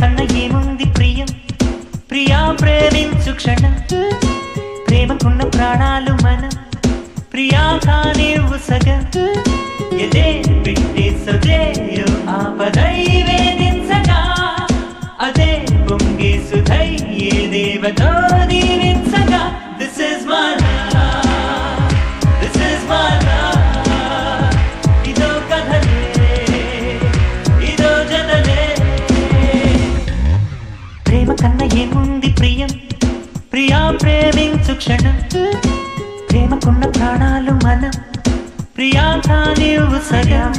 కన్న ఏముంది ప్రియం ప్రియా ప్రేమించు క్షణం ప్రేమకున్న ప్రాణాలు మనం ప్రియా కానివ్వు సగం ఎదే బిడ్డే సదేయో ఆపదై వేదించగా అదే పొంగే సుధై ఏ దేవతో దీవించగా This is my love, this is my love ఇదో కథలే ఇదో జతలే ప్రేమ కన్న ఏముంది ప్రియం ప్రియా ప్రేమించు క్షణం ప్రేమకున్న ప్రాణాలు మనం ప్రియా కానివ్వు సగం